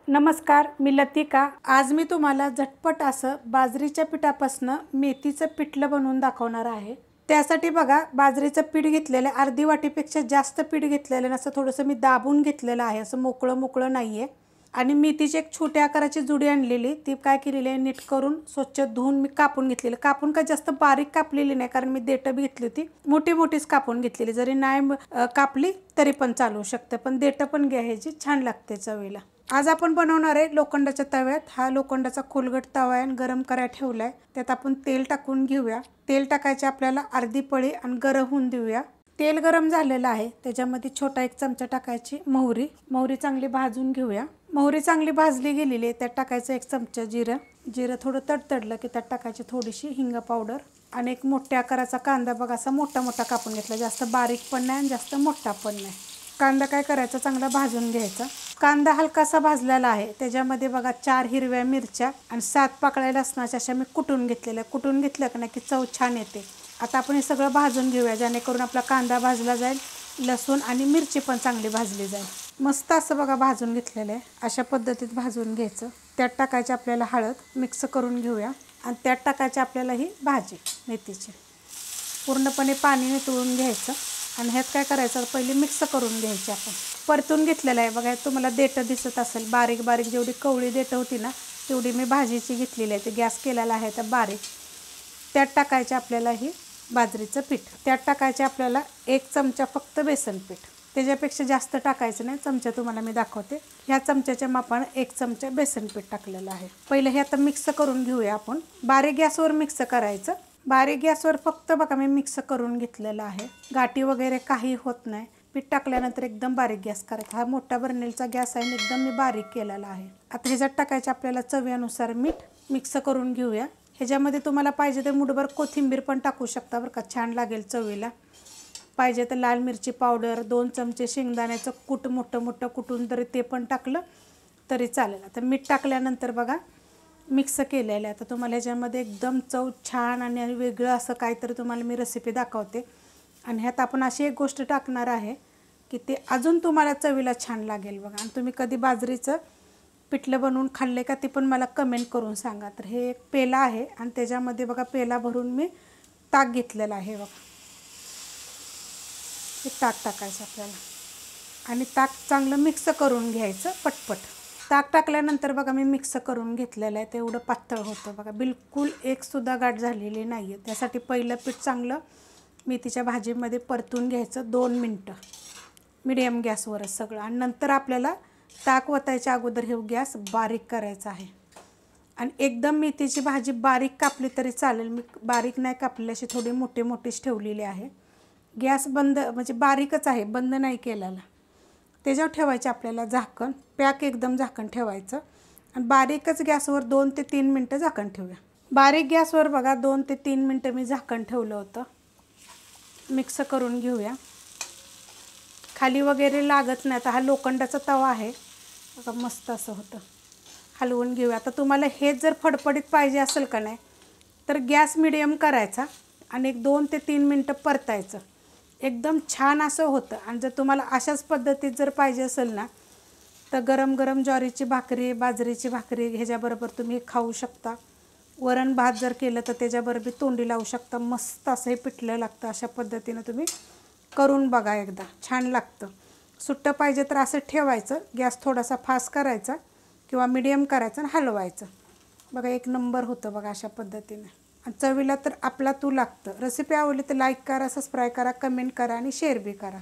नमस्कार, मी लतिका। आज मी तुम्हाला झटपट असं बाजरीच्या पिठापासून मेथीचं पिठलं बनवून दाखवणार आहे। त्यासाठी बघा, बाजरीचं पीठ घेतलेलं आहे, अर्धी वाटीपेक्षा जास्त पीठ घेतलेलं आहे। असं थोडंसं मी दाबून घेतलेलं आहे, असं मोकळं मोकळं नाहीये। आणि मेथीची एक छोट्या आकाराची जुडी आणलेली, ती काय केलेली आहे, नीट करून स्वच्छ धुवून मी कापून घेतलेली। कापून काय जास्त बारीक कापलेली नाही, कारण मी देठं घेतली होती, मोठी मोठीच कापून घेतलेली। जरी नाही कापली तरी पण चालू शकते, पण देठं पण घ्यायची, छान लागते चवीला। आज आपण बनवणार आहे लोखंडाच्या तव्यात। हा लोखंडाचा खोलगट तवा आहे, गरम करायला ठेवलाय। त्यात आपण तेल टाकून घेऊया। तेल टाकायचे आपल्याला अर्धी पळी आणि गरम होऊन देऊया। तेल गरम झालेलं आहे, त्याच्यामध्ये छोटा एक चमचा टाकायची मोहरी। मोहरी चांगली भाजून घेऊया। मोहरी चांगली भाजली गेलेली आहे, त्यात टाकायचं एक चमचा जिरं। जिरं थोडं तडतडलं की त्यात टाकायची थोडीशी हिंग पावडर आणि एक मोठ्या आकाराचा कांदा बघा, असा मोठा मोठा कापून घेतला। जास्त बारीक पण नाही आणि जास्त मोठा पण नाही। कांदा काय करायचा, चांगला भाजून घ्यायचा। कांदा हलकासा भाजलेला आहे, त्याच्यामध्ये बघा 4 हिरव्या मिरच्या आणि 7 पाकळ्या लसणाच्या अशा मी कुटून घेतलेल्या। कुटून घेतलं की नाही की चव छान येते। आता आपण हे सगळं भाजून घेऊया, जेणेकरून आपला कांदा भाजला जाईल, लसूण आणि मिरची पण चांगली भाजली जाईल। मस्त असं बघा भाजून घेतलेलं आहे, अशा पद्धतीत भाजून घ्यायचं। त्यात टाकायची आपल्याला हळद, मिक्स करून घेऊया। आणि त्यात टाकायची आपल्याला ही भाजी मेथीची, पूर्णपणे पाणी नितळून घ्यायचं। आणि ह्यात काय करायचं, पहिले मिक्स करून घ्यायची। आपण परतून घेतलेलं आहे बघा, तुम्हाला देठं दिसत असेल, बारीक बारीक जेवढी कवळी देठं होती ना तेवढी मी भाजीची घेतलेली आहे। ते गॅस केलेला आहे तर बारीक। त्यात टाकायचे आपल्याला ही बाजरीचं पीठ। त्यात टाकायचे आपल्याला 1 चमचा फक्त बेसन पीठ, त्याच्यापेक्षा जास्त टाकायचं नाही। चमचा तुम्हाला मी दाखवते, ह्या चमच्याच्या मापाने 1 चमचा बेसन पीठ टाकलेलं आहे। पहिले हे आता मिक्स करून घेऊया आपण। बारीक गॅसवर मिक्स करायचं, बारीक गॅसवर फक्त बघा मी मिक्स करून घेतलेलं आहे। गाठी वगैरे काही होत नाही। पीठ टाकल्यानंतर एकदम बारीक गॅस करायचा। हा मोठा बर्नेलचा गॅस आहे, एकदम मी बारीक केलेला आहे। आता ह्याच्यात टाकायचं आपल्याला चवीनुसार मीठ। मिक्स करून घेऊया। ह्याच्यामध्ये तुम्हाला पाहिजे तर मुठभर कोथिंबीर पण टाकू शकता बरं का, छान लागेल चवीला। पाहिजे तर लाल मिरची पावडर, 2 चमचे शेंगदाण्याचं कूट मोठं मोठं कुटून तरी ते पण टाकलं तरी चालेल। आता मीठ टाकल्यानंतर बघा मिक्स केलेलं आहे। आता तुम्हाला ह्याच्यामध्ये एकदम चव छान आणि वेगळं असं काहीतरी तुम्हाला मी रेसिपी दाखवते। आणि ह्यात आपण अशी एक गोष्ट टाकणार आहे की ते अजून तुम्हाला चवीला छान लागेल बघा। आणि तुम्ही कधी बाजरीचं पिठलं बनवून खाल्ले का ते पण मला कमेंट करून सांगा। तर हे एक पेला आहे आणि त्याच्यामध्ये बघा पेला भरून मी ताक घेतलेलं आहे बघा। हे ताक टाकायचं आपल्याला आणि ताक चांगलं मिक्स करून घ्यायचं पटपट। ताक टाकल्यानंतर बघा मी मिक्स करून घेतलेलं आहे, तेवढं पातळ होतं बघा, बिलकुल एकसुद्धा गाठ झालेली नाही आहे। त्यासाठी पहिलं पीठ चांगलं मेथीच्या भाजीमध्ये परतून घ्यायचं 2 मिनटं मीडियम गॅसवरच सगळं। आणि नंतर आपल्याला ताक वतायच्या अगोदर हे गॅस बारीक करायचा आहे। आणि एकदम मेथीची भाजी बारीक कापली तरी चालेल, मी बारीक नाही कापलेली, अशी थोडी मोठी मोठीच ठेवलेली आहे। गॅस बंद म्हणजे बारीकच आहे, बंद नाही केलेला। त्याच्यावर ठेवायचे आपल्याला झाकण, पॅक एकदम झाकण ठेवायचं। आणि बारीकच गॅसवर 2 ते 3 मिनटं झाकण ठेवूया। बारीक गॅसवर बघा 2 ते 3 मिनटं मी झाकण ठेवलं होतं। मिक्स करून घेऊया। खाली वगैरे लागत नाही। आता हा लोखंडाचा तवा आहे बघा, मस्त असं होतं। हलवून घेऊया। आता तुम्हाला हे जर फडफडीत पाहिजे असेल का नाही तर गॅस मिडियम करायचा आणि एक 2 ते 3 मिनटं परतायचं, एकदम छान असं होतं। आणि जर तुम्हाला अशाच पद्धतीत जर पाहिजे असेल ना तर गरम गरम ज्वारीची भाकरी, बाजरीची भाकरी ह्याच्याबरोबर तुम्ही खाऊ शकता। वरण भात जर केलं तर त्याच्याबरोबर तोंडी लावू शकता। मस्त असं हे पिठलं लागतं। अशा पद्धतीनं तुम्ही करून बघा एकदा, छान लागतं। सुट्टं पाहिजे तर असं ठेवायचं, गॅस थोडासा फास्ट करायचा किंवा मीडियम करायचं आणि हलवायचं बघा, एक नंबर होतं बघा अशा पद्धतीने। आणि चवीला तर आपला तू लागतं। रेसिपी आवडली तर लाईक करा, सबस्क्राईब करा, कमेंट करा आणि शेअर बी करा।